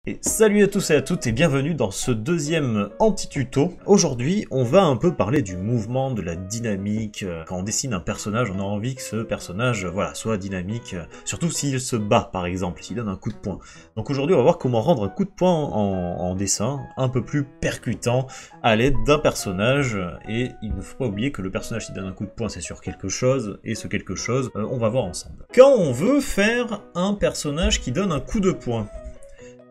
Et salut à tous et à toutes et bienvenue dans ce deuxième anti-tuto. Aujourd'hui, on va un peu parler du mouvement, de la dynamique. Quand on dessine un personnage, on a envie que ce personnage soit dynamique, surtout s'il se bat par exemple, s'il donne un coup de poing. Donc aujourd'hui, on va voir comment rendre un coup de poing en dessin un peu plus percutant à l'aide d'un personnage. Et il ne faut pas oublier que le personnage qui donne un coup de poing, c'est sur quelque chose, et ce quelque chose, on va voir ensemble. Quand on veut faire un personnage qui donne un coup de poing,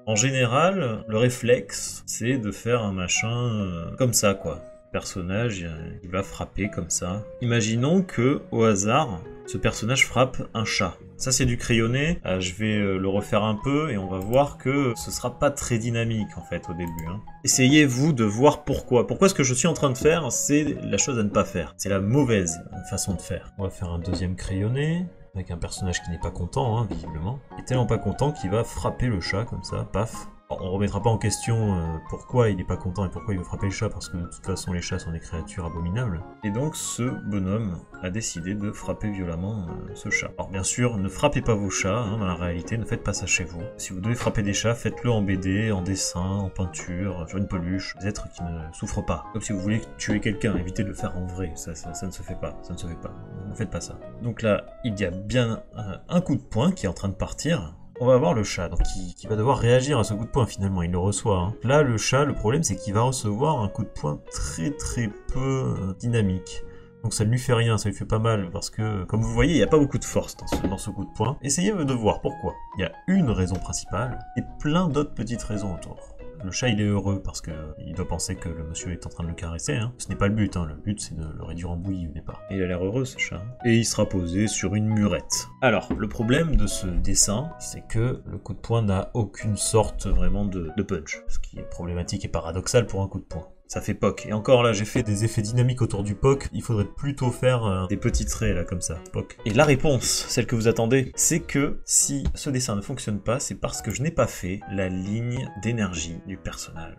en général, le réflexe, c'est de faire un machin comme ça, quoi. Le personnage, il va frapper comme ça. Imaginons que, au hasard, ce personnage frappe un chat. Ça, c'est du crayonné. Je vais le refaire un peu et on va voir que ce sera pas très dynamique, en fait, au début. Essayez-vous de voir pourquoi. Pourquoi ce que je suis en train de faire, c'est la chose à ne pas faire. C'est la mauvaise façon de faire. On va faire un deuxième crayonné. Avec un personnage qui n'est pas content, visiblement. Il est tellement pas content qu'il va frapper le chat, comme ça, paf. Alors, on remettra pas en question pourquoi il est pas content et pourquoi il veut frapper le chat, parce que de toute façon les chats sont des créatures abominables. Et donc ce bonhomme a décidé de frapper violemment ce chat. Alors bien sûr, ne frappez pas vos chats, dans la réalité, ne faites pas ça chez vous. Si vous devez frapper des chats, faites-le en BD, en dessin, en peinture, sur une peluche, des êtres qui ne souffrent pas. Comme si vous voulez tuer quelqu'un, évitez de le faire en vrai, ça ne se fait pas, ça ne se fait pas. Ne faites pas ça. Donc là, il y a bien un coup de poing qui est en train de partir. On va avoir le chat, donc qui va devoir réagir à ce coup de poing finalement, il le reçoit. Là, le chat, le problème c'est qu'il va recevoir un coup de poing très peu dynamique. Donc ça ne lui fait rien, ça lui fait pas mal, parce que, comme vous voyez, il n'y a pas beaucoup de force dans ce coup de poing. Essayez de voir pourquoi. Il y a une raison principale, et plein d'autres petites raisons autour. Le chat, il est heureux parce qu'il doit penser que le monsieur est en train de le caresser. Ce n'est pas le but, le but c'est de le réduire en bouillie au départ. Et il a l'air heureux ce chat. Et il sera posé sur une murette. Alors, le problème de ce dessin, c'est que le coup de poing n'a aucune sorte vraiment de punch. Ce qui est problématique et paradoxal pour un coup de poing. Ça fait poc. Et encore là, j'ai fait des effets dynamiques autour du poc. Il faudrait plutôt faire des petits traits là, comme ça. Poc. Et la réponse, celle que vous attendez, c'est que si ce dessin ne fonctionne pas, c'est parce que je n'ai pas fait la ligne d'énergie du personnage.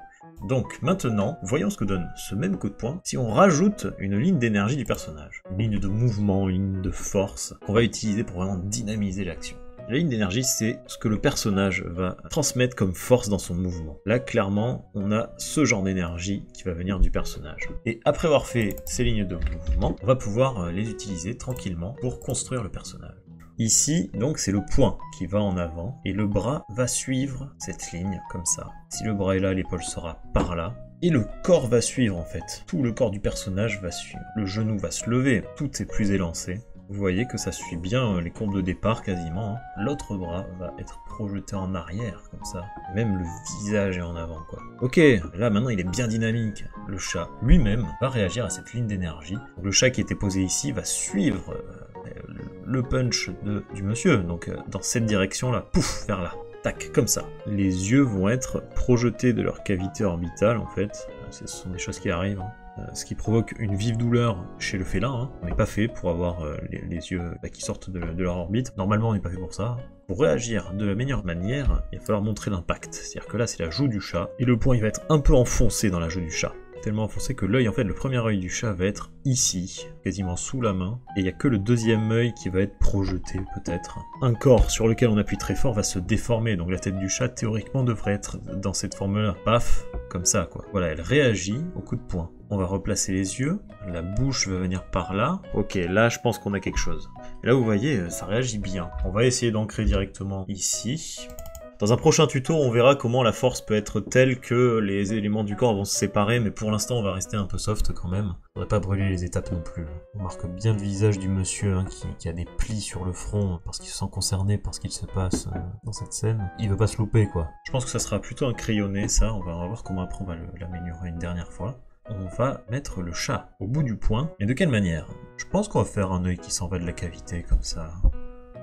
Donc maintenant, voyons ce que donne ce même coup de poing si on rajoute une ligne d'énergie du personnage. Une ligne de mouvement, une ligne de force qu'on va utiliser pour vraiment dynamiser l'action. La ligne d'énergie, c'est ce que le personnage va transmettre comme force dans son mouvement. Là, clairement, on a ce genre d'énergie qui va venir du personnage. Et après avoir fait ces lignes de mouvement, on va pouvoir les utiliser tranquillement pour construire le personnage. Ici, donc, c'est le poing qui va en avant, et le bras va suivre cette ligne, comme ça. Si le bras est là, l'épaule sera par là. Et le corps va suivre, en fait. Tout le corps du personnage va suivre. Le genou va se lever, tout est plus élancé. Vous voyez que ça suit bien les courbes de départ quasiment. L'autre bras va être projeté en arrière, comme ça. Même le visage est en avant, quoi. Ok, là maintenant il est bien dynamique. Le chat lui-même va réagir à cette ligne d'énergie. Le chat qui était posé ici va suivre le punch du monsieur. Donc dans cette direction-là, pouf, vers là. Tac, comme ça. Les yeux vont être projetés de leur cavité orbitale, en fait. Ce sont des choses qui arrivent. Ce qui provoque une vive douleur chez le félin. On n'est pas fait pour avoir les yeux qui sortent de leur orbite. Normalement, on n'est pas fait pour ça. Pour réagir de la meilleure manière, il va falloir montrer l'impact. C'est-à-dire que là, c'est la joue du chat, et le poing, il va être un peu enfoncé dans la joue du chat. Tellement enfoncé que l'œil, en fait, le premier œil du chat va être ici, quasiment sous la main, et il n'y a que le deuxième œil qui va être projeté, peut-être. Un corps sur lequel on appuie très fort va se déformer, donc la tête du chat, théoriquement, devrait être dans cette forme-là. Paf, comme ça, quoi. Voilà, elle réagit au coup de poing. On va replacer les yeux, la bouche va venir par là. Ok, là, je pense qu'on a quelque chose. Et là, vous voyez, ça réagit bien. On va essayer d'ancrer directement ici. Dans un prochain tuto, on verra comment la force peut être telle que les éléments du corps vont se séparer, mais pour l'instant, on va rester un peu soft quand même. On va pas brûler les étapes non plus. On marque bien le visage du monsieur qui a des plis sur le front parce qu'il se sent concerné par ce qu'il se passe dans cette scène. Il veut pas se louper, quoi. Je pense que ça sera plutôt un crayonné, ça. On va voir comment après on va l'améliorer une dernière fois. On va mettre le chat au bout du poing. Et de quelle manière? Je pense qu'on va faire un œil qui s'en va de la cavité, comme ça.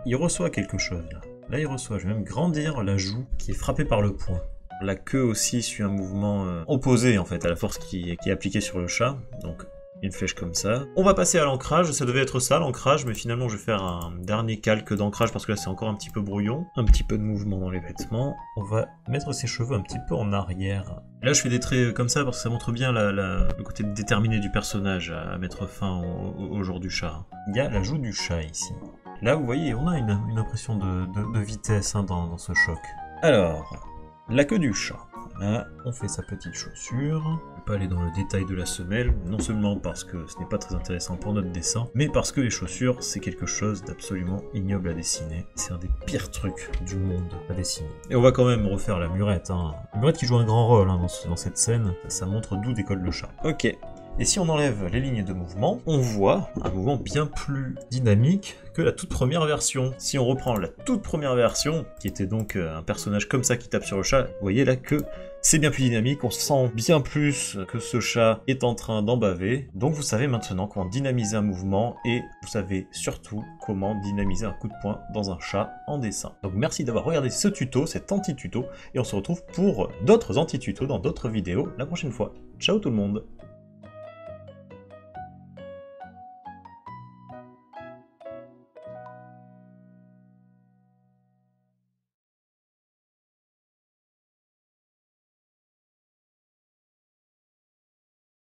Il reçoit quelque chose, là. Là, il reçoit. Je vais même grandir la joue qui est frappée par le poing. La queue aussi suit un mouvement opposé, en fait, à la force qui est appliquée sur le chat. Donc, une flèche comme ça. On va passer à l'ancrage. Ça devait être ça, l'ancrage, mais finalement, je vais faire un dernier calque d'ancrage parce que là, c'est encore un petit peu brouillon. Un petit peu de mouvement dans les vêtements. On va mettre ses cheveux un petit peu en arrière. Là, je fais des traits comme ça parce que ça montre bien le côté déterminé du personnage à mettre fin au jour du chat. Il y a la joue du chat ici. Là, vous voyez, on a une impression de vitesse dans ce choc. Alors, La queue du chat. Voilà, on fait sa petite chaussure. Je ne vais pas aller dans le détail de la semelle, non seulement parce que ce n'est pas très intéressant pour notre dessin, mais parce que les chaussures, c'est quelque chose d'absolument ignoble à dessiner. C'est un des pires trucs du monde à dessiner. Et on va quand même refaire la murette. Hein. La murette qui joue un grand rôle dans cette scène, ça montre d'où décolle le chat. Ok. Et si on enlève les lignes de mouvement, on voit un mouvement bien plus dynamique que la toute première version. Si on reprend la toute première version, qui était donc un personnage comme ça qui tape sur le chat, vous voyez là que c'est bien plus dynamique, on sent bien plus que ce chat est en train d'en baver. Donc vous savez maintenant comment dynamiser un mouvement et vous savez surtout comment dynamiser un coup de poing dans un chat en dessin. Donc merci d'avoir regardé ce tuto, cet anti-tuto, et on se retrouve pour d'autres anti-tutos dans d'autres vidéos la prochaine fois. Ciao tout le monde!